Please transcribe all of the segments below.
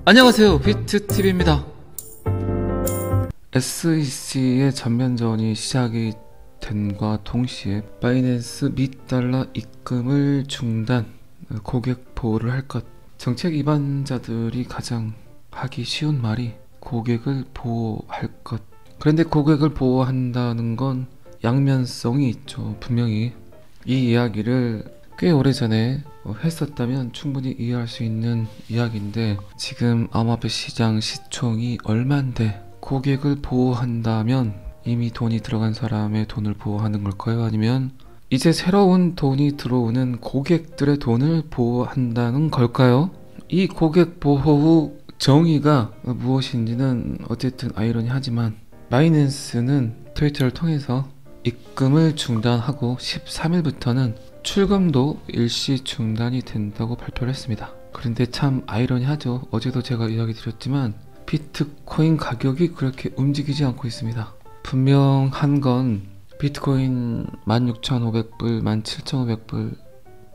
안녕하세요, 비트TV입니다. SEC의 전면전이 시작이 된과 동시에 바이낸스 $1 입금을 중단, 고객 보호를 할 것. 정책 위반자들이 가장 하기 쉬운 말이 고객을 보호할 것. 그런데 고객을 보호한다는 건 양면성이 있죠. 분명히 이 이야기를 꽤 오래전에 했었다면 충분히 이해할 수 있는 이야기인데, 지금 암호화폐 시장 시총이 얼만데 고객을 보호한다면 이미 돈이 들어간 사람의 돈을 보호하는 걸까요? 아니면 이제 새로운 돈이 들어오는 고객들의 돈을 보호한다는 걸까요? 이 고객 보호 정의가 무엇인지는 어쨌든 아이러니하지만, 바이낸스는 트위터를 통해서 입금을 중단하고 13일부터는 출금도 일시 중단이 된다고 발표를 했습니다. 그런데 참 아이러니하죠. 어제도 제가 이야기 드렸지만 비트코인 가격이 그렇게 움직이지 않고 있습니다. 분명한 건 비트코인 16,500불, 17,500불,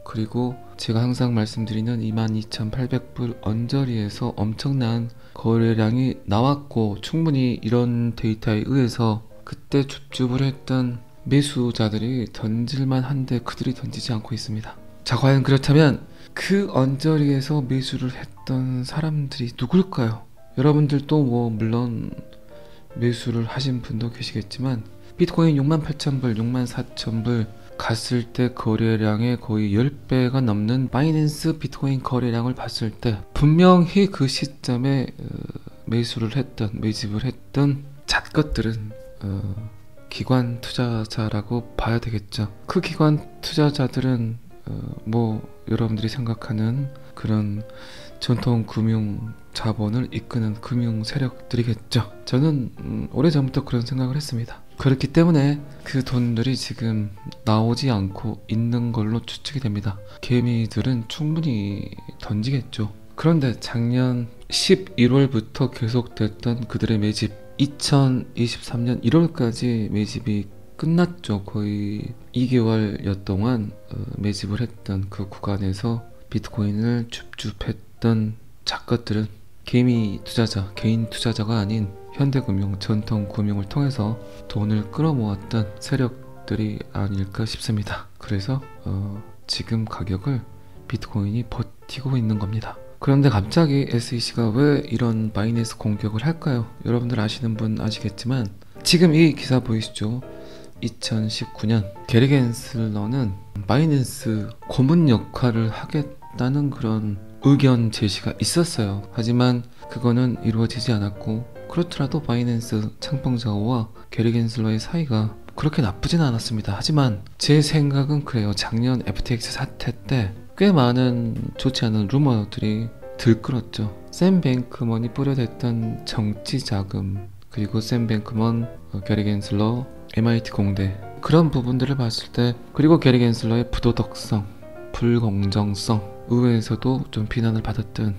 그리고 제가 항상 말씀드리는 22,800불 언저리에서 엄청난 거래량이 나왔고, 충분히 이런 데이터에 의해서 그때 줍줍을 했던 매수자들이 던질만 한데 그들이 던지지 않고 있습니다. 자, 과연 그렇다면 그 언저리에서 매수를 했던 사람들이 누굴까요? 여러분들도 물론 매수를 하신 분도 계시겠지만, 비트코인 68,000불, 64,000불 갔을 때 거래량의 거의 10배가 넘는 바이낸스 비트코인 거래량을 봤을 때 분명히 그 시점에 매수를 했던, 매집을 했던 잣것들은 기관 투자자라고 봐야 되겠죠. 그 기관 투자자들은 여러분들이 생각하는 그런 전통 금융 자본을 이끄는 금융 세력들이겠죠. 저는 오래전부터 그런 생각을 했습니다. 그렇기 때문에 그 돈들이 지금 나오지 않고 있는 걸로 추측이 됩니다. 개미들은 충분히 던지겠죠. 그런데 작년 11월부터 계속됐던 그들의 매집, 2023년 1월까지 매집이 끝났죠. 거의 2개월여 동안 매집을 했던 그 구간에서 비트코인을 줍줍했던 작것들은 개미 투자자, 개인 투자자가 아닌 현대금융, 전통금융을 통해서 돈을 끌어모았던 세력들이 아닐까 싶습니다. 그래서 지금 가격을 비트코인이 버티고 있는 겁니다. 그런데 갑자기 SEC가 왜 이런 바이낸스 공격을 할까요? 여러분들 아시는 분 아시겠지만, 지금 이 기사 보이시죠? 2019년 게리 겐슬러는 바이낸스 고문 역할을 하겠다는 그런 의견 제시가 있었어요. 하지만 그거는 이루어지지 않았고, 그렇더라도 바이낸스 창펑자오와 게리 겐슬러의 사이가 그렇게 나쁘진 않았습니다. 하지만 제 생각은 그래요. 작년 FTX 사태 때 꽤 많은 좋지 않은 루머들이 들끓었죠. 샘 뱅크먼이 뿌려댔던 정치 자금, 그리고 샘 뱅크먼, 게리 겐슬러, MIT 공대, 그런 부분들을 봤을 때, 그리고 게리 겐슬러의 부도덕성, 불공정성, 의회에서도 좀 비난을 받았던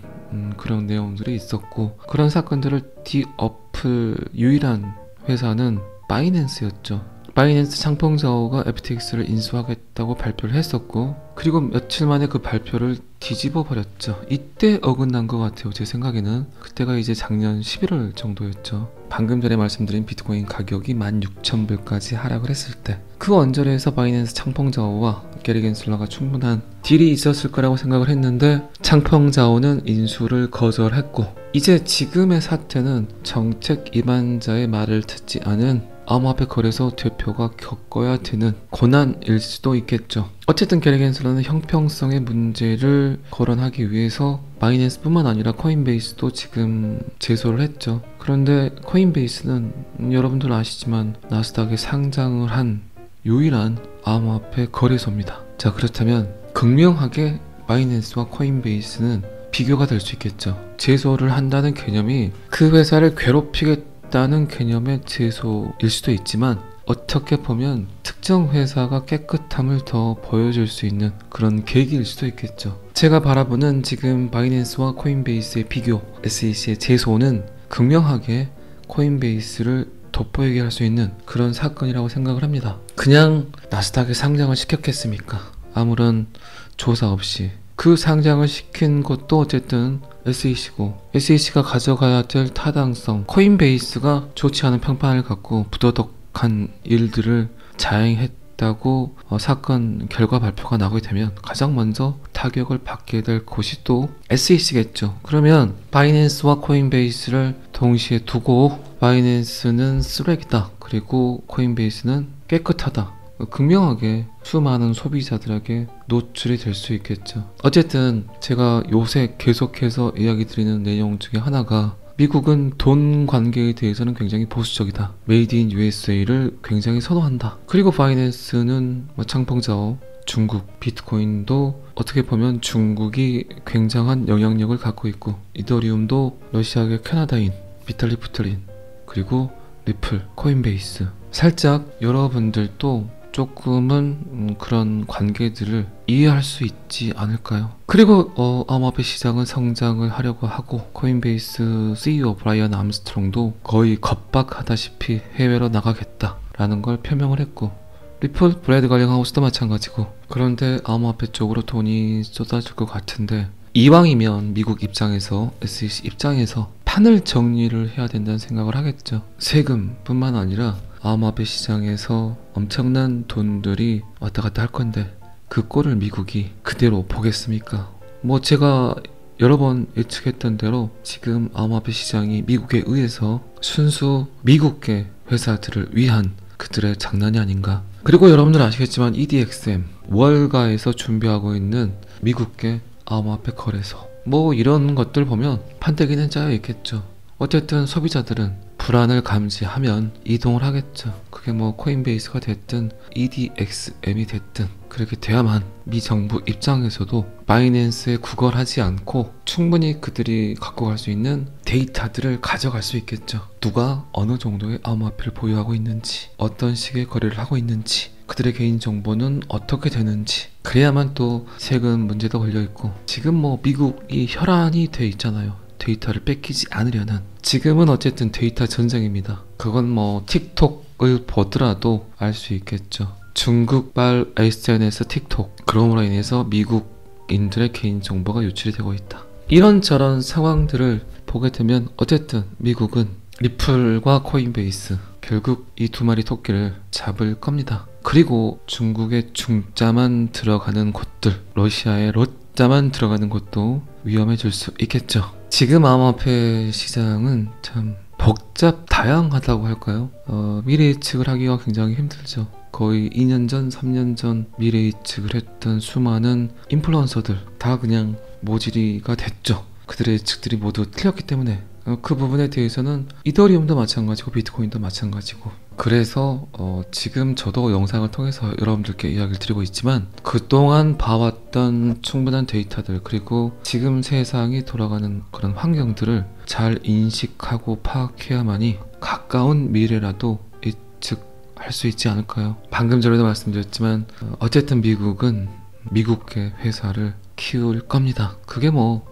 그런 내용들이 있었고, 그런 사건들을 뒤엎을 유일한 회사는 바이낸스였죠. 바이낸스 창펑자오가 FTX를 인수하겠다고 발표를 했었고, 그리고 며칠 만에 그 발표를 뒤집어 버렸죠. 이때 어긋난 것 같아요. 제 생각에는 그때가 이제 작년 11월 정도였죠. 방금 전에 말씀드린 비트코인 가격이 16,000불까지 하락을 했을 때, 그 언저리에서 바이낸스 창펑자오와 게리 겐슬러가 충분한 딜이 있었을 거라고 생각을 했는데, 창펑자오는 인수를 거절했고, 이제 지금의 사태는 정책 위반자의 말을 듣지 않은 암호화폐 거래소 대표가 겪어야 되는 고난일 수도 있겠죠. 어쨌든 게리 겐슬러는 형평성의 문제를 거론하기 위해서 바이낸스뿐만 아니라 코인베이스도 지금 제소를 했죠. 그런데 코인베이스는 여러분들 아시지만 나스닥에 상장을 한 유일한 암호화폐 거래소입니다. 자, 그렇다면 극명하게 바이낸스와 코인베이스는 비교가 될 수 있겠죠. 제소를 한다는 개념이 그 회사를 괴롭히겠다는 개념의 제소일 수도 있지만, 어떻게 보면 특정 회사가 깨끗함을 더 보여줄 수 있는 그런 계기일 수도 있겠죠. 제가 바라보는 지금 바이낸스와 코인베이스의 비교, SEC의 제소는 극명하게 코인베이스를 돋보이게 할 수 있는 그런 사건이라고 생각을 합니다. 그냥 나스닥에 상장을 시켰겠습니까? 아무런 조사 없이 그 상장을 시킨 것도 어쨌든 SEC고 SEC가 가져가야 될 타당성, 코인베이스가 좋지 않은 평판을 갖고 부도덕한 일들을 자행했다고 사건 결과 발표가 나오게 되면 가장 먼저 타격을 받게 될 곳이 또 SEC겠죠. 그러면 바이낸스와 코인베이스를 동시에 두고 바이낸스는 쓰레기다, 그리고 코인베이스는 깨끗하다, 극명하게 수많은 소비자들에게 노출이 될 수 있겠죠. 어쨌든 제가 요새 계속해서 이야기 드리는 내용 중에 하나가, 미국은 돈 관계에 대해서는 굉장히 보수적이다, 메이드 인 USA를 굉장히 선호한다. 그리고 바이낸스는 창펑자오, 중국, 비트코인도 어떻게 보면 중국이 굉장한 영향력을 갖고 있고, 이더리움도 러시아계 캐나다인 비탈리 부테린, 그리고 리플, 코인베이스, 살짝 여러분들도 조금은 그런 관계들을 이해할 수 있지 않을까요? 그리고 암호화폐 시장은 성장을 하려고 하고, 코인베이스 CEO 브라이언 암스트롱도 거의 겁박하다시피 해외로 나가겠다라는 걸 표명을 했고, 리플, 브래드 갈링하우스도 마찬가지고. 그런데 암호화폐 쪽으로 돈이 쏟아질 것 같은데, 이왕이면 미국 입장에서, SEC 입장에서 판을 정리를 해야 된다는 생각을 하겠죠. 세금뿐만 아니라 암호화폐 시장에서 엄청난 돈들이 왔다 갔다 할 건데, 그 꼴을 미국이 그대로 보겠습니까? 제가 여러 번 예측했던 대로 지금 암호화폐 시장이 미국에 의해서 순수 미국계 회사들을 위한 그들의 장난이 아닌가. 그리고 여러분들 아시겠지만 EDXM, 월가에서 준비하고 있는 미국계 암호화폐 거래소, 이런 것들 보면 판때기는 짜여 있겠죠. 어쨌든 소비자들은 불안을 감지하면 이동을 하겠죠. 그게 코인베이스가 됐든 EDXM이 됐든 그렇게 돼야만 미 정부 입장에서도 바이낸스에 구걸하지 않고 충분히 그들이 갖고 갈 수 있는 데이터들을 가져갈 수 있겠죠. 누가 어느 정도의 암호화폐를 보유하고 있는지, 어떤 식의 거래를 하고 있는지, 그들의 개인정보는 어떻게 되는지. 그래야만 또 세금 문제도 걸려있고, 지금 미국이 혈안이 돼 있잖아요. 데이터를 뺏기지 않으려는. 지금은 어쨌든 데이터 전쟁입니다. 그건 틱톡을 보더라도 알 수 있겠죠. 중국발 SNS 틱톡, 그럼으로 인해서 미국인들의 개인정보가 유출이 되고 있다. 이런저런 상황들을 보게 되면 어쨌든 미국은 리플과 코인베이스, 결국 이 두 마리 토끼를 잡을 겁니다. 그리고 중국의 중자만 들어가는 곳들, 러시아의 러자만 들어가는 곳도 위험해질 수 있겠죠. 지금 암호화폐 시장은 참 다양하다고 할까요? 미래 예측을 하기가 굉장히 힘들죠. 거의 2년 전, 3년 전 미래 예측을 했던 수많은 인플루언서들 다 그냥 모질이가 됐죠. 그들의 예측들이 모두 틀렸기 때문에. 그 부분에 대해서는 이더리움도 마찬가지고 비트코인도 마찬가지고. 그래서 지금 저도 영상을 통해서 여러분들께 이야기를 드리고 있지만, 그동안 봐왔던 충분한 데이터들, 그리고 지금 세상이 돌아가는 그런 환경들을 잘 인식하고 파악해야만이 가까운 미래라도 예측할 수 있지 않을까요? 방금 전에도 말씀드렸지만 어쨌든 미국은 미국계 회사를 키울 겁니다. 그게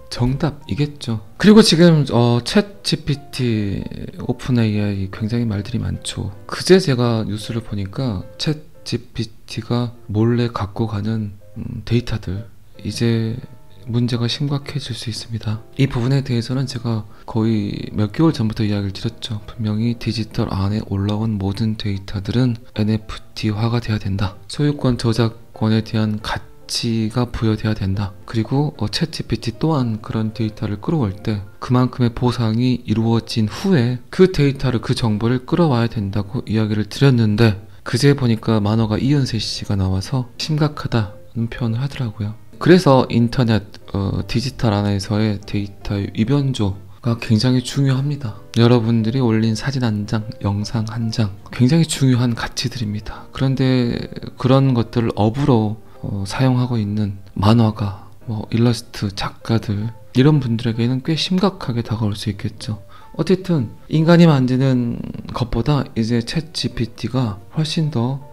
정답이겠죠. 그리고 지금 챗 GPT, 오픈 AI 굉장히 말들이 많죠. 그제 제가 뉴스를 보니까 챗 GPT가 몰래 갖고 가는 데이터들, 이제 문제가 심각해질 수 있습니다. 이 부분에 대해서는 제가 거의 몇 개월 전부터 이야기를 드렸죠. 분명히 디지털 안에 올라온 모든 데이터들은 NFT화가 돼야 된다. 소유권 저작권에 대한 가치가 부여돼야 된다. 그리고 챗 GPT 또한 그런 데이터를 끌어올 때 그만큼의 보상이 이루어진 후에 그 데이터를, 그 정보를 끌어와야 된다고 이야기를 드렸는데, 그제 보니까 만화가 이은세 씨가 나와서 심각하다는 표현을 하더라고요. 그래서 인터넷, 디지털 안에서의 데이터 위변조가 굉장히 중요합니다. 여러분들이 올린 사진 한 장, 영상 한 장, 굉장히 중요한 가치들입니다. 그런데 그런 것들을 업으로 사용하고 있는 만화가, 일러스트 작가들, 이런 분들에게는 꽤 심각하게 다가올 수 있겠죠. 어쨌든 인간이 만드는 것보다 이제 챗 GPT가 훨씬 더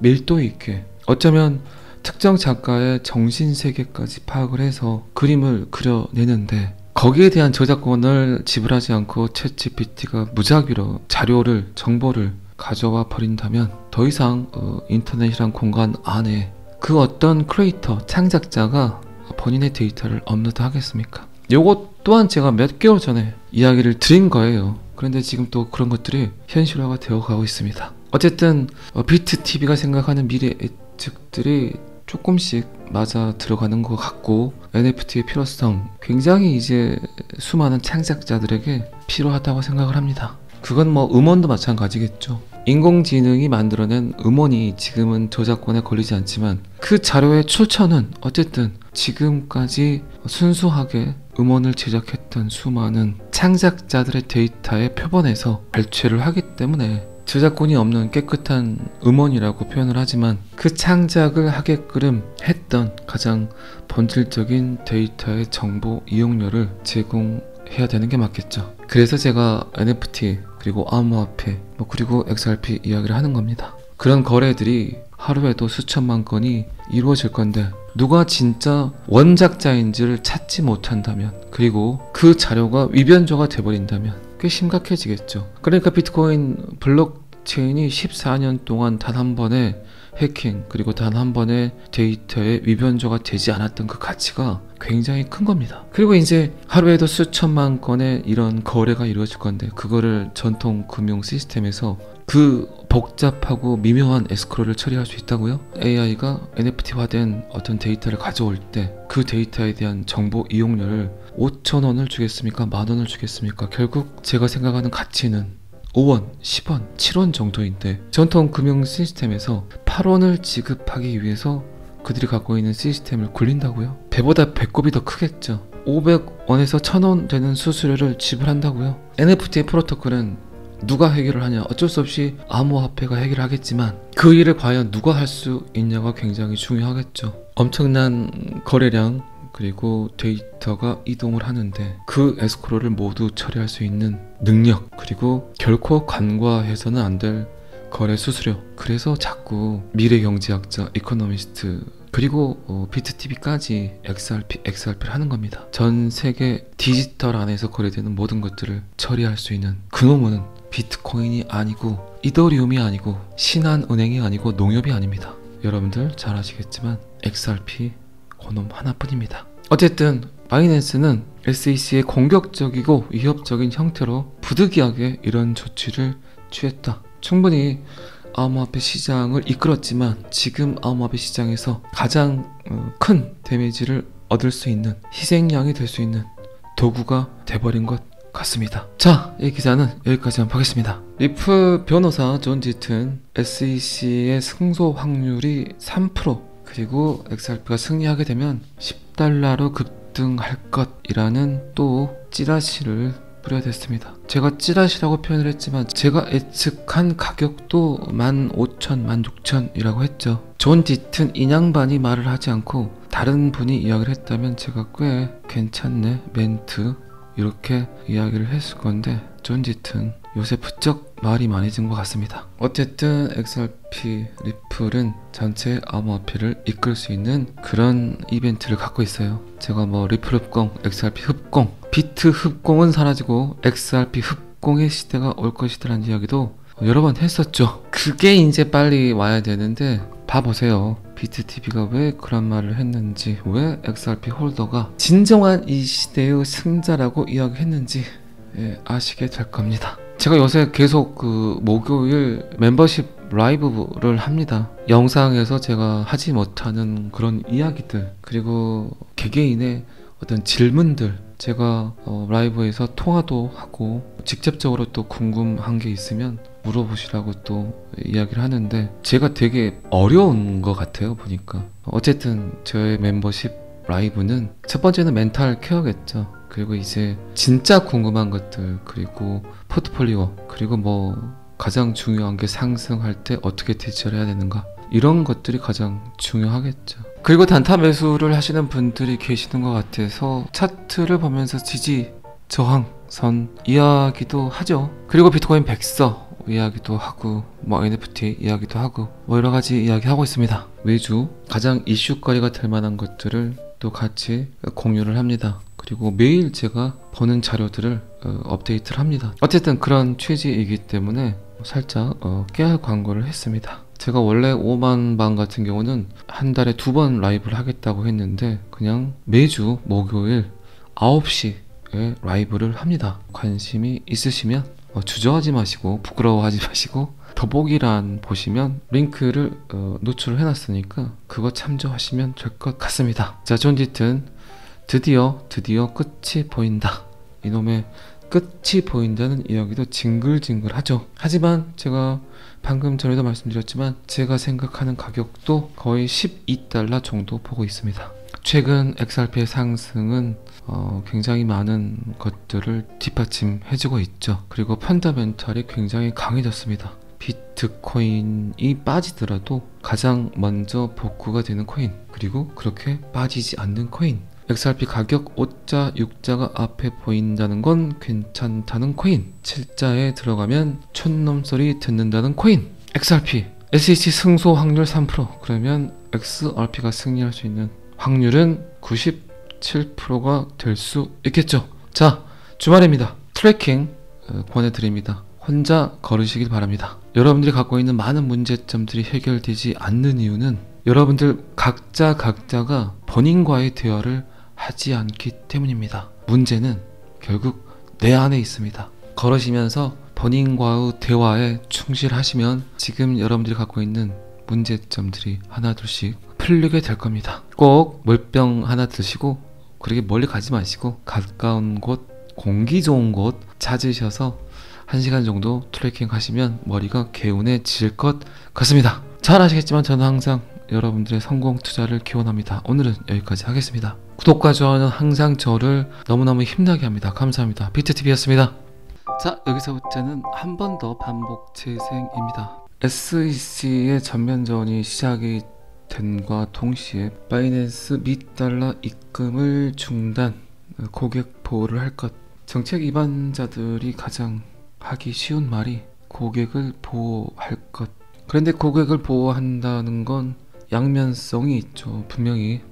밀도 있게, 어쩌면 특정 작가의 정신세계까지 파악을 해서 그림을 그려내는데, 거기에 대한 저작권을 지불하지 않고 챗 GPT가 무작위로 자료를, 정보를 가져와 버린다면 더 이상 인터넷이란 공간 안에 그 어떤 크리에이터, 창작자가 본인의 데이터를 업로드 하겠습니까? 요것 또한 제가 몇 개월 전에 이야기를 드린 거예요. 그런데 지금 또 그런 것들이 현실화가 되어 가고 있습니다. 어쨌든 비트TV가 생각하는 미래 예측들이 조금씩 맞아 들어가는 것 같고, NFT의 필요성 굉장히 이제 수많은 창작자들에게 필요하다고 생각을 합니다. 그건 뭐 음원도 마찬가지겠죠. 인공지능이 만들어낸 음원이 지금은 저작권에 걸리지 않지만 그 자료의 출처는 어쨌든 지금까지 순수하게 음원을 제작했던 수많은 창작자들의 데이터에 표본해서 발췌를 하기 때문에 저작권이 없는 깨끗한 음원이라고 표현을 하지만 그 창작을 하게끔 했던 가장 본질적인 데이터의 정보 이용료를 제공해야 되는 게 맞겠죠. 그래서 제가 NFT 그리고 암호화폐 그리고 XRP 이야기를 하는 겁니다. 그런 거래들이 하루에도 수천만 건이 이루어질 건데 누가 진짜 원작자인지를 찾지 못한다면, 그리고 그 자료가 위변조가 돼버린다면 꽤 심각해지겠죠. 그러니까 비트코인 블록체인이 14년 동안 단 한 번의 해킹 그리고 단 한 번의 데이터의 위변조가 되지 않았던 그 가치가 굉장히 큰 겁니다. 그리고 이제 하루에도 수천만 건의 이런 거래가 이루어질 건데 그거를 전통 금융 시스템에서 그 복잡하고 미묘한 에스크로를 처리할 수 있다고요? AI가 NFT화된 어떤 데이터를 가져올 때 그 데이터에 대한 정보 이용료를 5,000원을 주겠습니까? 10,000원을 주겠습니까? 결국 제가 생각하는 가치는 5원, 10원, 7원 정도인데 전통 금융 시스템에서 8원을 지급하기 위해서 그들이 갖고 있는 시스템을 굴린다고요? 배보다 배꼽이 더 크겠죠. 500원에서 1,000원 되는 수수료를 지불한다고요? NFT의 프로토콜은 누가 해결을 하냐? 어쩔 수 없이 암호화폐가 해결하겠지만 그 일을 과연 누가 할 수 있냐가 굉장히 중요하겠죠. 엄청난 거래량 그리고 데이터가 이동을 하는데 그 에스크로를 모두 처리할 수 있는 능력, 그리고 결코 간과해서는 안 될 거래 수수료. 그래서 자꾸 미래경제학자, 이코노미스트 그리고 비트TV까지 XRP를 하는 겁니다. 전 세계 디지털 안에서 거래되는 모든 것들을 처리할 수 있는 그놈은 비트코인이 아니고 이더리움이 아니고 신한은행이 아니고 농협이 아닙니다. 여러분들 잘 아시겠지만 XRP 그놈 하나뿐입니다. 어쨌든 바이낸스는 SEC의 공격적이고 위협적인 형태로 부득이하게 이런 조치를 취했다. 충분히 암호화폐 시장을 이끌었지만 지금 암호화폐 시장에서 가장 큰 데미지를 얻을 수 있는, 희생양이 될 수 있는 도구가 돼버린 것 같습니다. 자, 이 기사는 여기까지만 하겠습니다. 리플 변호사 존 지튼, SEC의 승소 확률이 3%, 그리고 XRP가 승리하게 되면 $10로 급등할 것이라는 또 찌라시를 뿌려댔습니다. 제가 찌라시라고 표현을 했지만 제가 예측한 가격도 15,000, 16,000이라고 했죠. 존 지튼 인양반이 말을 하지 않고 다른 분이 이야기를 했다면 제가 꽤 괜찮네 멘트 이렇게 이야기를 했을 건데 존 지튼 요새 부쩍 말이 많아진 것 같습니다. 어쨌든 XRP 리플은 전체 암호화폐를 이끌 수 있는 그런 이벤트를 갖고 있어요. 제가 뭐 리플 흡공, XRP 흡공, 비트 흡공은 사라지고 XRP 흡공의 시대가 올 것이라는 이야기도 여러 번 했었죠. 그게 이제 빨리 와야 되는데 봐보세요. 비트TV가 왜 그런 말을 했는지, 왜 XRP 홀더가 진정한 이 시대의 승자라고 이야기했는지 아시게 될 겁니다. 제가 요새 계속 그 목요일 멤버십 라이브를 합니다. 영상에서 제가 하지 못하는 그런 이야기들, 그리고 개개인의 어떤 질문들, 제가 라이브에서 통화도 하고 직접적으로 또 궁금한 게 있으면 물어보시라고 또 이야기를 하는데 제가 되게 어려운 것 같아요 보니까. 어쨌든 저의 멤버십 라이브는 첫 번째는 멘탈 케어겠죠. 그리고 이제 진짜 궁금한 것들, 그리고 포트폴리오, 그리고 뭐 가장 중요한 게 상승할 때 어떻게 대처를 해야 되는가, 이런 것들이 가장 중요하겠죠. 그리고 단타 매수를 하시는 분들이 계시는 것 같아서 차트를 보면서 지지, 저항, 선 이야기도 하죠. 그리고 비트코인 백서 이야기도 하고 뭐 NFT 이야기도 하고 뭐 여러가지 이야기하고 있습니다. 매주 가장 이슈거리가 될 만한 것들을 또 같이 공유를 합니다. 그리고 매일 제가 보는 자료들을 업데이트를 합니다. 어쨌든 그런 취지이기 때문에 살짝 깨알 광고를 했습니다. 제가 원래 5만 방 같은 경우는 한 달에 2번 라이브를 하겠다고 했는데 그냥 매주 목요일 9시에 라이브를 합니다. 관심이 있으시면 주저하지 마시고 부끄러워하지 마시고 더보기란 보시면 링크를 노출을 해놨으니까 그거 참조하시면 될 것 같습니다. 자, 존 디튼 드디어 끝이 보인다. 이놈의 끝이 보인다는 이야기도 징글징글하죠. 하지만 제가 방금 전에도 말씀드렸지만 제가 생각하는 가격도 거의 12달러 정도 보고 있습니다. 최근 XRP의 상승은 굉장히 많은 것들을 뒷받침해주고 있죠. 그리고 펀더멘탈이 굉장히 강해졌습니다. 비트코인이 빠지더라도 가장 먼저 복구가 되는 코인, 그리고 그렇게 빠지지 않는 코인, XRP 가격 5자 6자가 앞에 보인다는 건 괜찮다는 코인, 7자에 들어가면 촌놈 소리 듣는다는 코인, XRP SEC 승소 확률 3%, 그러면 XRP가 승리할 수 있는 확률은 97%가 될 수 있겠죠. 자, 주말입니다. 트래킹 권해드립니다. 혼자 걸으시길 바랍니다. 여러분들이 갖고 있는 많은 문제점들이 해결되지 않는 이유는 여러분들 각자가 본인과의 대화를 하지 않기 때문입니다. 문제는 결국 내 안에 있습니다. 걸으시면서 본인과의 대화에 충실하시면 지금 여러분들이 갖고 있는 문제점들이 하나둘씩 풀리게 될 겁니다. 꼭 물병 하나 드시고 그렇게 멀리 가지 마시고 가까운 곳, 공기 좋은 곳 찾으셔서 1시간 정도 트래킹 하시면 머리가 개운해질 것 같습니다. 잘 아시겠지만 저는 항상 여러분들의 성공 투자를 기원합니다. 오늘은 여기까지 하겠습니다. 구독과 좋아요는 항상 저를 너무너무 힘나게 합니다. 감사합니다. 비트TV였습니다. 자, 여기서부터는 한 번 더 반복 재생입니다. SEC의 전면전이 시작이 된과 동시에 바이낸스 $달러 입금을 중단, 고객 보호를 할 것. 정책 위반자들이 가장 하기 쉬운 말이 고객을 보호할 것. 그런데 고객을 보호한다는 건 양면성이 있죠. 분명히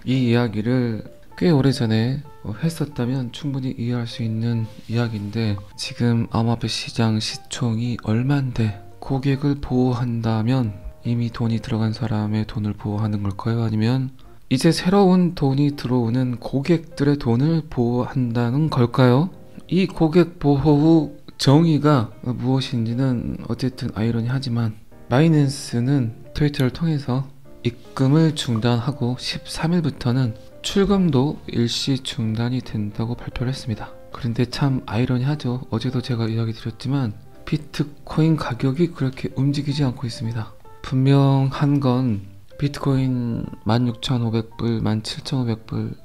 이 이야기를 꽤 오래전에 했었다면 충분히 이해할 수 있는 이야기인데 지금 암호화폐 시장 시총이 얼만데 고객을 보호한다면 이미 돈이 들어간 사람의 돈을 보호하는 걸까요? 아니면 이제 새로운 돈이 들어오는 고객들의 돈을 보호한다는 걸까요? 이 고객 보호 정의가 무엇인지는 어쨌든 아이러니하지만 바이낸스는 트위터를 통해서 입금을 중단하고 13일부터는 출금도 일시 중단이 된다고 발표를 했습니다. 그런데 참 아이러니하죠. 어제도 제가 이야기 드렸지만 비트코인 가격이 그렇게 움직이지 않고 있습니다. 분명한 건 비트코인 16,500불, 17,500불,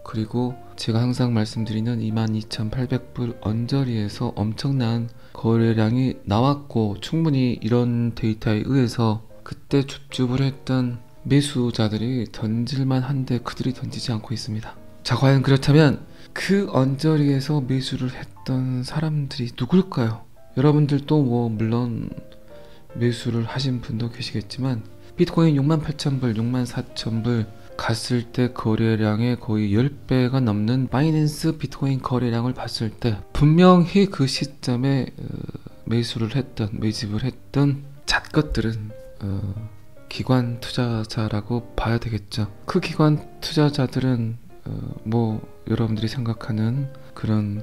그리고 제가 항상 말씀드리는 22,800불 언저리에서 엄청난 거래량이 나왔고 충분히 이런 데이터에 의해서 그때 줍줍을 했던 매수자들이 던질만 한데 그들이 던지지 않고 있습니다. 자, 과연 그렇다면 그 언저리에서 매수를 했던 사람들이 누굴까요? 여러분들도 물론 매수를 하신 분도 계시겠지만 비트코인 68,000불, 64,000불 갔을 때 거래량의 거의 10배가 넘는 바이낸스 비트코인 거래량을 봤을 때 분명히 그 시점에 매수를 했던, 매집을 했던 잣것들은 기관 투자자라고 봐야 되겠죠. 그 기관 투자자들은 여러분들이 생각하는 그런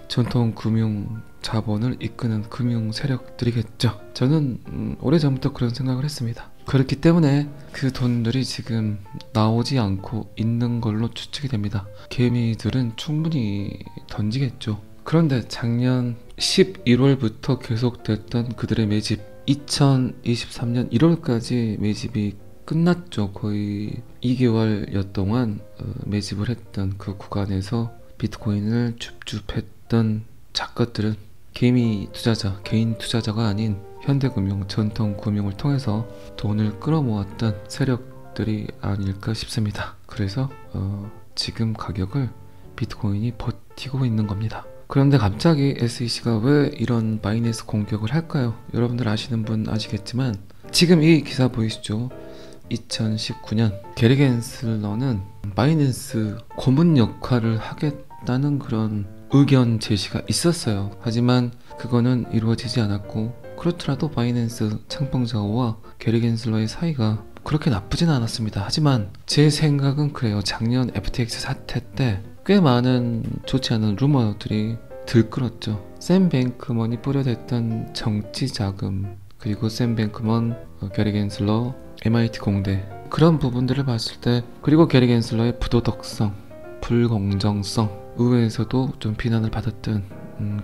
전통 금융 자본을 이끄는 금융 세력들이겠죠. 저는 오래전부터 그런 생각을 했습니다. 그렇기 때문에 그 돈들이 지금 나오지 않고 있는 걸로 추측이 됩니다. 개미들은 충분히 던지겠죠. 그런데 작년 11월부터 계속됐던 그들의 매집, 2023년 1월까지 매집이 끝났죠. 거의 2개월여 동안 매집을 했던 그 구간에서 비트코인을 줍줍했던 작것들은 개미 투자자, 개인 투자자가 아닌 현대금융, 전통금융을 통해서 돈을 끌어모았던 세력들이 아닐까 싶습니다. 그래서 지금 가격을 비트코인이 버티고 있는 겁니다. 그런데 갑자기 SEC가 왜 이런 바이낸스 공격을 할까요? 여러분들 아시는 분 아시겠지만 지금 이 기사 보이시죠? 2019년 게리 겐슬러는 바이낸스 고문 역할을 하겠다는 그런 의견 제시가 있었어요. 하지만 그거는 이루어지지 않았고 그렇더라도 바이낸스 창펑자오와 게리 겐슬러의 사이가 그렇게 나쁘진 않았습니다. 하지만 제 생각은 그래요. 작년 FTX 사태 때 꽤 많은 좋지 않은 루머들이 들끓었죠. 샘 뱅크먼이 뿌려댔던 정치 자금, 그리고 샘 뱅크먼, 게리 겐슬러, MIT 공대, 그런 부분들을 봤을 때, 그리고 게리 겐슬러의 부도덕성, 불공정성, 의회에서도 좀 비난을 받았던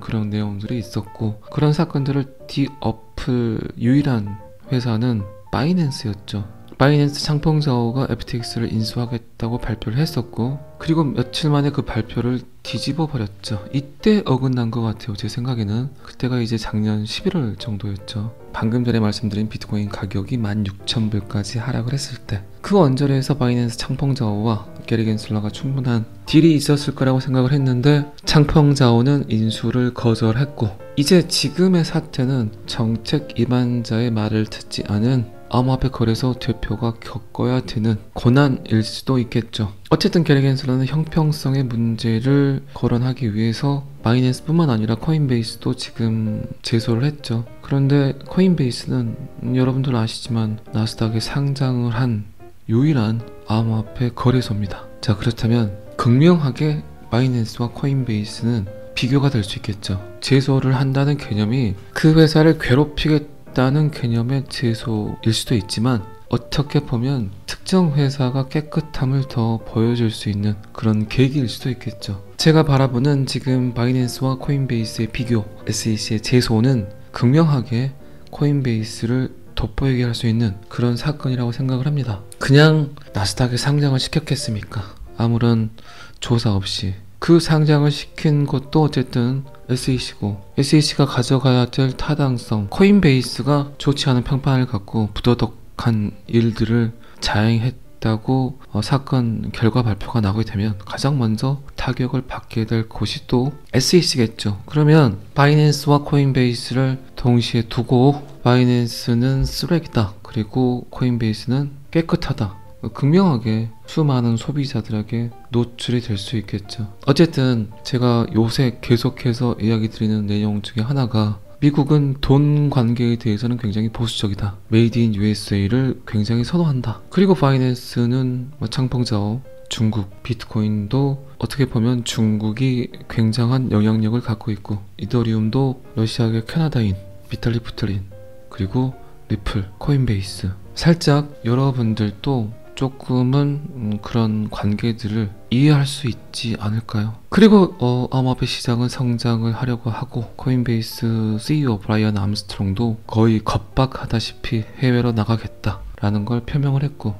그런 내용들이 있었고, 그런 사건들을 뒤엎을 유일한 회사는 바이낸스였죠. 바이낸스 창펑자오가 FTX를 인수하겠다고 발표를 했었고, 그리고 며칠 만에 그 발표를 뒤집어 버렸죠. 이때 어긋난 것 같아요. 제 생각에는 그때가 이제 작년 11월 정도였죠. 방금 전에 말씀드린 비트코인 가격이 16,000불까지 하락을 했을 때, 그 언저리에서 바이낸스 창펑자오와 게리 겐슬러가 충분한 딜이 있었을 거라고 생각을 했는데, 창펑자오는 인수를 거절했고, 이제 지금의 사태는 정책 입안자의 말을 듣지 않은 암호화폐 거래소 대표가 겪어야 되는 고난일 수도 있겠죠. 어쨌든 게리 겐슬러는 형평성의 문제를 거론하기 위해서 바이낸스뿐만 아니라 코인베이스도 지금 제소를 했죠. 그런데 코인베이스는 여러분들 아시지만 나스닥에 상장을 한 유일한 암호화폐 거래소입니다. 자, 그렇다면 극명하게 바이낸스와 코인베이스는 비교가 될 수 있겠죠. 제소를 한다는 개념이 그 회사를 괴롭히겠다는 개념의 제소일 수도 있지만, 어떻게 보면 특정 회사가 깨끗함을 더 보여줄 수 있는 그런 계기일 수도 있겠죠. 제가 바라보는 지금 바이낸스와 코인베이스의 비교, SEC의 제소는 극명하게 코인베이스를 돋보이게 할 수 있는 그런 사건이라고 생각을 합니다. 그냥 나스닥에 상장을 시켰겠습니까? 아무런 조사 없이. 그 상장을 시킨 것도 어쨌든 SEC고, SEC가 가져가야 될 타당성, 코인베이스가 좋지 않은 평판을 갖고 부도덕한 일들을 자행했다고 사건 결과 발표가 나오게 되면 가장 먼저 타격을 받게 될 곳이 또 SEC겠죠. 그러면 바이낸스와 코인베이스를 동시에 두고 바이낸스는 쓰레기다, 그리고 코인베이스는 깨끗하다, 극명하게 수많은 소비자들에게 노출이 될 수 있겠죠. 어쨌든 제가 요새 계속해서 이야기 드리는 내용 중에 하나가, 미국은 돈 관계에 대해서는 굉장히 보수적이다, 메이드 인 USA를 굉장히 선호한다. 그리고 바이낸스는 창펑자오, 중국, 비트코인도 어떻게 보면 중국이 굉장한 영향력을 갖고 있고, 이더리움도 러시아계 캐나다인 비탈리 부테린, 그리고 리플, 코인베이스, 살짝 여러분들도 조금은 그런 관계들을 이해할 수 있지 않을까요? 그리고 암호화폐 시장은 성장을 하려고 하고, 코인베이스 CEO 브라이언 암스트롱도 거의 겁박하다시피 해외로 나가겠다라는 걸 표명을 했고,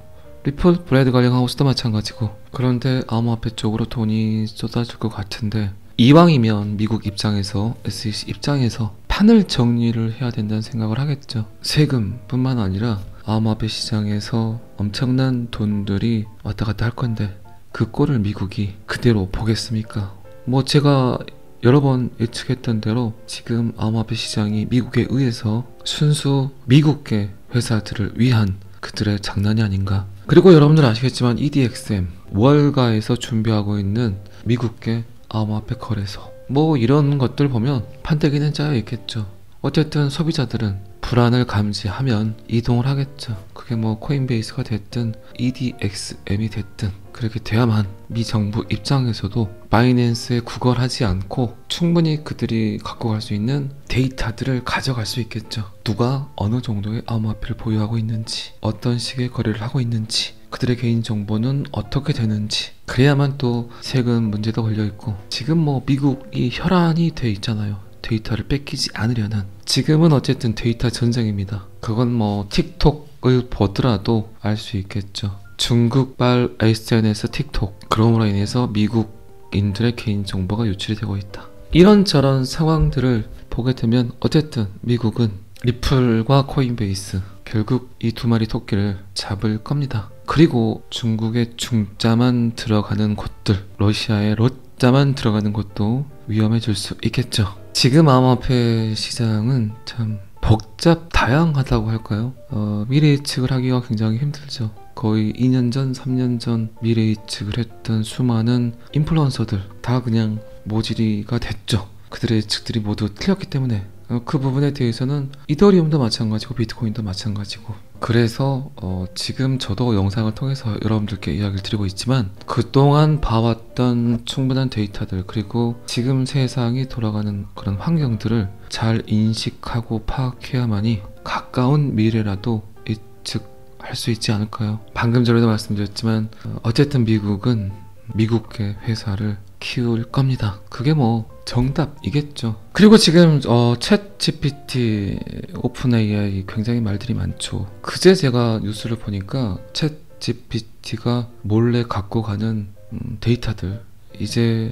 리플, 브래드 갈링하우스도 마찬가지고. 그런데 암호화폐 쪽으로 돈이 쏟아질 것 같은데, 이왕이면 미국 입장에서, SEC 입장에서 판을 정리를 해야 된다는 생각을 하겠죠. 세금뿐만 아니라 암호화폐 시장에서 엄청난 돈들이 왔다 갔다 할 건데, 그 꼴을 미국이 그대로 보겠습니까? 뭐 제가 여러 번 예측했던 대로 지금 암호화폐 시장이 미국에 의해서 순수 미국계 회사들을 위한 그들의 장난이 아닌가. 그리고 여러분들 아시겠지만 EDXM, 월가에서 준비하고 있는 미국계 암호화폐 거래소, 뭐 이런 것들 보면 판때기는 짜여 있겠죠. 어쨌든 소비자들은 불안을 감지하면 이동을 하겠죠. 그게 뭐 코인베이스가 됐든 EDXM이 됐든 그렇게 돼야만 미 정부 입장에서도 바이낸스에 구걸하지 않고 충분히 그들이 갖고 갈 수 있는 데이터들을 가져갈 수 있겠죠. 누가 어느 정도의 암호화폐를 보유하고 있는지, 어떤 식의 거래를 하고 있는지, 그들의 개인정보는 어떻게 되는지. 그래야만 또 세금 문제도 걸려있고, 지금 뭐 미국이 혈안이 돼 있잖아요. 데이터를 뺏기지 않으려는. 지금은 어쨌든 데이터 전쟁입니다. 그건 뭐 틱톡을 보더라도 알 수 있겠죠. 중국발 SNS 틱톡, 그럼으로 인해서 미국인들의 개인정보가 유출이 되고 있다. 이런저런 상황들을 보게 되면 어쨌든 미국은 리플과 코인베이스, 결국 이 두 마리 토끼를 잡을 겁니다. 그리고 중국의 중자만 들어가는 곳들, 러시아의 러자만 들어가는 곳도 위험해질 수 있겠죠. 지금 암호화폐 시장은 참 다양하다고 할까요? 미래 예측을 하기가 굉장히 힘들죠. 거의 2년 전, 3년 전 미래 예측을 했던 수많은 인플루언서들 다 그냥 모질이가 됐죠. 그들의 예측들이 모두 틀렸기 때문에. 그 부분에 대해서는 이더리움도 마찬가지고 비트코인도 마찬가지고, 그래서 지금 저도 영상을 통해서 여러분들께 이야기를 드리고 있지만, 그동안 봐왔던 충분한 데이터들, 그리고 지금 세상이 돌아가는 그런 환경들을 잘 인식하고 파악해야만이 가까운 미래라도 예측할 수 있지 않을까요? 방금 전에도 말씀드렸지만 어쨌든 미국은 미국의 회사를 키울 겁니다. 그게 뭐 정답이겠죠. 그리고 지금 챗 GPT, 오픈 AI 굉장히 말들이 많죠. 그제 제가 뉴스를 보니까 챗 GPT가 몰래 갖고 가는 데이터들, 이제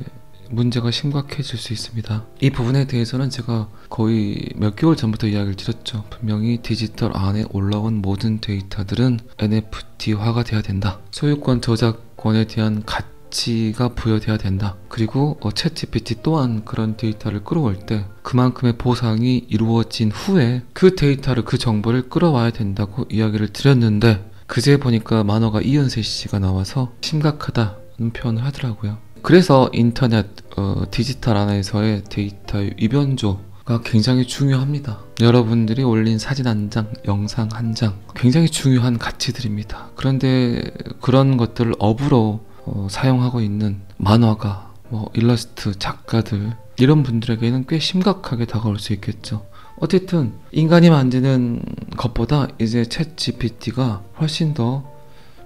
문제가 심각해질 수 있습니다. 이 부분에 대해서는 제가 거의 몇 개월 전부터 이야기를 드렸죠. 분명히 디지털 안에 올라온 모든 데이터들은 NFT화가 돼야 된다. 소유권, 저작권에 대한 가치가 부여돼야 된다. 그리고 챗 GPT 또한 그런 데이터를 끌어올 때 그만큼의 보상이 이루어진 후에 그 데이터를, 그 정보를 끌어와야 된다고 이야기를 드렸는데, 그제 보니까 만화가 이연세 씨가 나와서 심각하다는 표현을 하더라고요. 그래서 인터넷, 디지털 안에서의 데이터의 위변조가 굉장히 중요합니다. 여러분들이 올린 사진 한 장, 영상 한 장, 굉장히 중요한 가치들입니다. 그런데 그런 것들을 업으로 사용하고 있는 만화가, 일러스트 작가들, 이런 분들에게는 꽤 심각하게 다가올 수 있겠죠. 어쨌든 인간이 만드는 것보다 이제 챗 GPT가 훨씬 더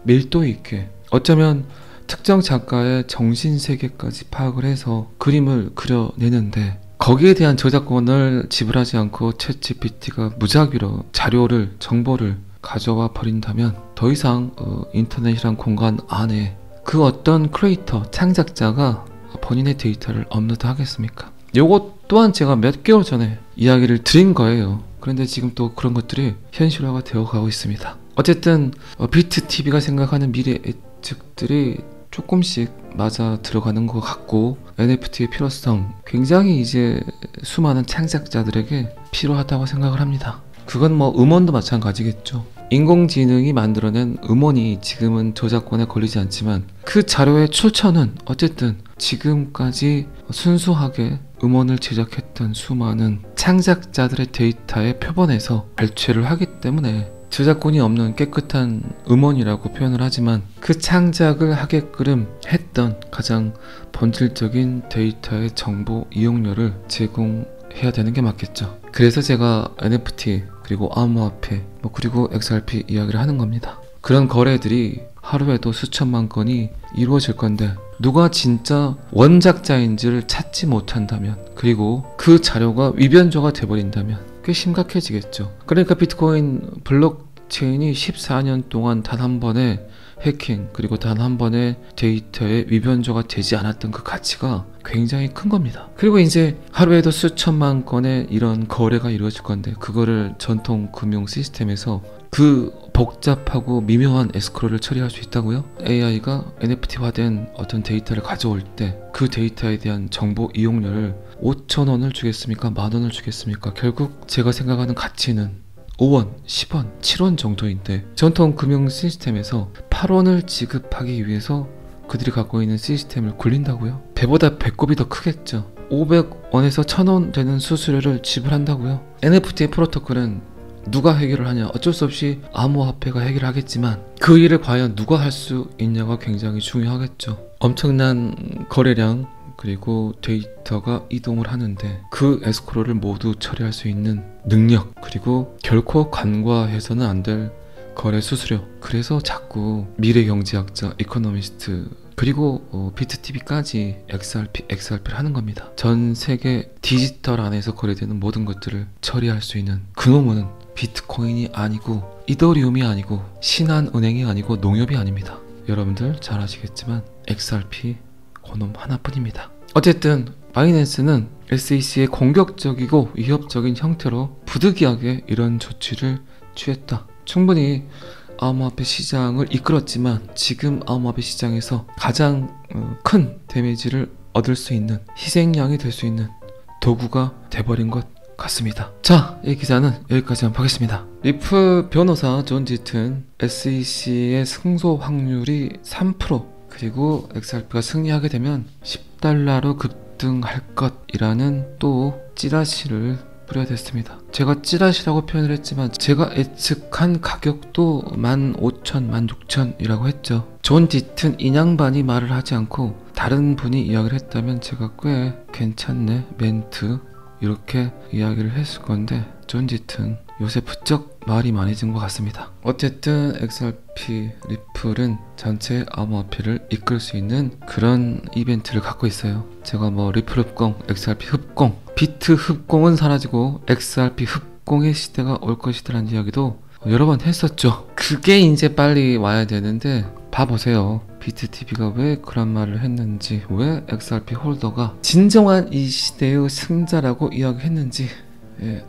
밀도 있게, 어쩌면 특정 작가의 정신세계까지 파악을 해서 그림을 그려내는데, 거기에 대한 저작권을 지불하지 않고 챗 GPT가 무작위로 자료를, 정보를 가져와 버린다면 더 이상 인터넷이란 공간 안에 그 어떤 크리에이터, 창작자가 본인의 데이터를 업로드 하겠습니까? 요것 또한 제가 몇 개월 전에 이야기를 드린 거예요. 그런데 지금 또 그런 것들이 현실화가 되어 가고 있습니다. 어쨌든 비트TV가 생각하는 미래 예측들이 조금씩 맞아 들어가는 것 같고, NFT의 필요성 굉장히 이제 수많은 창작자들에게 필요하다고 생각을 합니다. 그건 음원도 마찬가지겠죠. 인공지능이 만들어낸 음원이 지금은 저작권에 걸리지 않지만 그 자료의 출처는 어쨌든 지금까지 순수하게 음원을 제작했던 수많은 창작자들의 데이터의 표본에서 발췌를 하기 때문에 저작권이 없는 깨끗한 음원이라고 표현을 하지만, 그 창작을 하게끔 했던 가장 본질적인 데이터의 정보 이용료를 제공해야 되는 게 맞겠죠. 그래서 제가 NFT, 그리고 암호화폐, 그리고 XRP 이야기를 하는 겁니다. 그런 거래들이 하루에도 수천만 건이 이루어질 건데, 누가 진짜 원작자인지를 찾지 못한다면, 그리고 그 자료가 위변조가 돼버린다면 꽤 심각해지겠죠. 그러니까 비트코인 블록체인이 14년 동안 단 한 번의 해킹, 그리고 단 한 번의 데이터의 위변조가 되지 않았던 그 가치가 굉장히 큰 겁니다. 그리고 이제 하루에도 수천만 건의 이런 거래가 이루어질 건데, 그거를 전통 금융 시스템에서 그 복잡하고 미묘한 에스크로를 처리할 수 있다고요? AI가 NFT화된 어떤 데이터를 가져올 때 그 데이터에 대한 정보 이용료를 5,000원을 주겠습니까? 만원을 주겠습니까? 결국 제가 생각하는 가치는 5원, 10원, 7원 정도인데, 전통 금융 시스템에서 8원을 지급하기 위해서 그들이 갖고 있는 시스템을 굴린다고요? 배보다 배꼽이 더 크겠죠. 500원에서 1,000원 되는 수수료를 지불한다고요? NFT의 프로토콜은 누가 해결을 하냐? 어쩔 수 없이 암호화폐가 해결하겠지만 그 일을 과연 누가 할 수 있냐가 굉장히 중요하겠죠. 엄청난 거래량, 그리고 데이터가 이동을 하는데 그 에스크로를 모두 처리할 수 있는 능력, 그리고 결코 간과해서는 안 될 거래 수수료. 그래서 자꾸 미래경제학자, 이코노미스트, 그리고 비트TV까지 XRP를 하는 겁니다. 전 세계 디지털 안에서 거래되는 모든 것들을 처리할 수 있는 그놈은 비트코인이 아니고, 이더리움이 아니고, 신한은행이 아니고, 농협이 아닙니다. 여러분들 잘 아시겠지만 XRP 그놈 하나뿐입니다. 어쨌든 바이낸스는 SEC의 공격적이고 위협적인 형태로 부득이하게 이런 조치를 취했다. 충분히 암호화폐 시장을 이끌었지만 지금 암호화폐 시장에서 가장 큰 데미지를 얻을 수 있는, 희생양이 될 수 있는 도구가 돼버린 것 같습니다. 자, 이 기사는 여기까지 하겠습니다. 리프 변호사 존 지튼, SEC의 승소 확률이 3%, 그리고 XRP가 승리하게 되면 $10로 급등할 것이라는 또 찌라시를 뿌려야 됐습니다. 제가 찌라시라고 표현을 했지만 제가 예측한 가격도 15,000, 16,000이라고 했죠. 존 디튼 인양반이 말을 하지 않고 다른 분이 이야기를 했다면 제가 꽤 괜찮네 멘트 이렇게 이야기를 했을 건데 존 디튼 요새 부쩍 말이 많아진 것 같습니다. 어쨌든 XRP 리플은 전체 암호화폐를 이끌 수 있는 그런 이벤트를 갖고 있어요. 제가 뭐 리플 흡공, XRP 흡공, 비트 흡공은 사라지고 XRP 흡공의 시대가 올 것이라는 이야기도 여러 번 했었죠. 그게 이제 빨리 와야 되는데 봐보세요. 비트TV가 왜 그런 말을 했는지, 왜 XRP 홀더가 진정한 이 시대의 승자라고 이야기했는지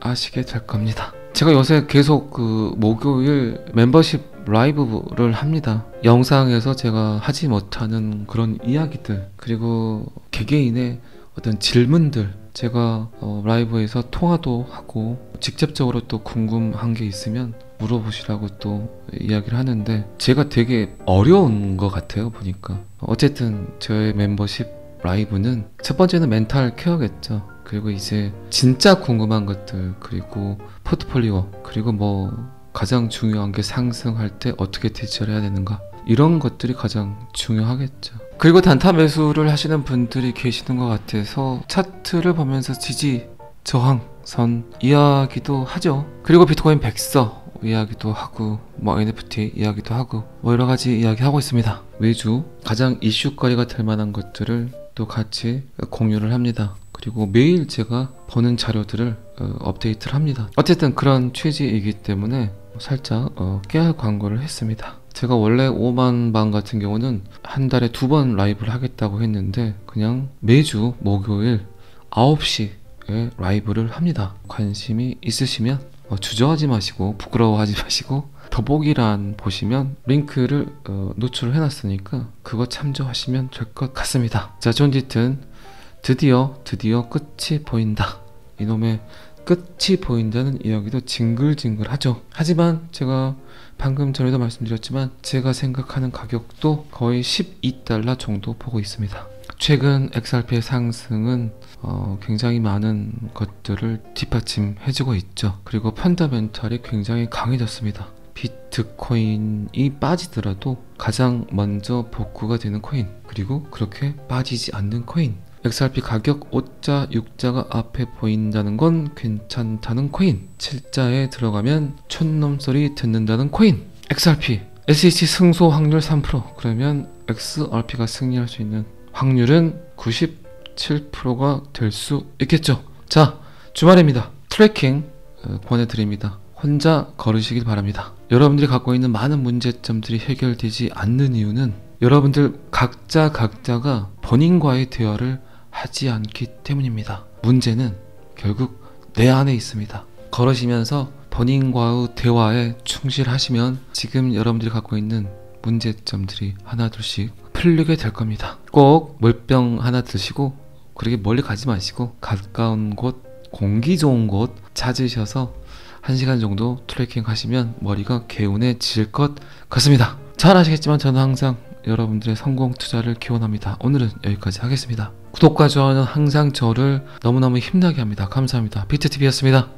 아시게 될 겁니다. 제가 요새 계속 그 목요일 멤버십 라이브를 합니다. 영상에서 제가 하지 못하는 그런 이야기들, 그리고 개개인의 어떤 질문들, 제가 라이브에서 통화도 하고 직접적으로 또 궁금한 게 있으면 물어보시라고 또 이야기를 하는데 제가 되게 어려운 것 같아요 보니까. 어쨌든 저의 멤버십 라이브는 첫 번째는 멘탈 케어겠죠. 그리고 이제 진짜 궁금한 것들, 그리고 포트폴리오, 그리고 뭐 가장 중요한 게 상승할 때 어떻게 대처를 해야 되는가, 이런 것들이 가장 중요하겠죠. 그리고 단타 매수를 하시는 분들이 계시는 것 같아서 차트를 보면서 지지 저항선 이야기도 하죠. 그리고 비트코인 백서 이야기도 하고 뭐 NFT 이야기도 하고 뭐 여러가지 이야기 하고 있습니다. 매주 가장 이슈거리가 될 만한 것들을 또 같이 공유를 합니다. 그리고 매일 제가 보는 자료들을 업데이트를 합니다. 어쨌든 그런 취지이기 때문에 살짝 깨알 광고를 했습니다. 제가 원래 5만 방 같은 경우는 한 달에 2번 라이브를 하겠다고 했는데 그냥 매주 목요일 9시에 라이브를 합니다. 관심이 있으시면 주저하지 마시고 부끄러워하지 마시고 더보기란 보시면 링크를 노출을 해놨으니까 그거 참조하시면 될 것 같습니다. 자, 존 디튼 드디어 끝이 보인다. 이놈의 끝이 보인다는 이야기도 징글징글하죠. 하지만 제가 방금 전에도 말씀드렸지만 제가 생각하는 가격도 거의 12달러 정도 보고 있습니다. 최근 XRP의 상승은 굉장히 많은 것들을 뒷받침해주고 있죠. 그리고 펀더멘탈이 굉장히 강해졌습니다. 비트코인이 빠지더라도 가장 먼저 복구가 되는 코인, 그리고 그렇게 빠지지 않는 코인, XRP 가격 5자, 6자가 앞에 보인다는 건 괜찮다는 코인, 7자에 들어가면 촌놈 소리 듣는다는 코인, XRP, SEC 승소 확률 3%, 그러면 XRP가 승리할 수 있는 확률은 97%가 될 수 있겠죠. 자, 주말입니다. 트래킹 권해드립니다. 혼자 걸으시길 바랍니다. 여러분들이 갖고 있는 많은 문제점들이 해결되지 않는 이유는 여러분들 각자가 본인과의 대화를 하지 않기 때문입니다. 문제는 결국 내 안에 있습니다. 걸으시면서 본인과의 대화에 충실하시면 지금 여러분들이 갖고 있는 문제점들이 하나둘씩 풀리게 될 겁니다. 꼭 물병 하나 드시고, 그렇게 멀리 가지 마시고 가까운 곳, 공기 좋은 곳 찾으셔서 1시간 정도 트레킹 하시면 머리가 개운해질 것 같습니다. 잘 아시겠지만 저는 항상 여러분들의 성공 투자를 기원합니다. 오늘은 여기까지 하겠습니다. 구독과 좋아요는 항상 저를 너무너무 힘나게 합니다. 감사합니다. 비트TV였습니다.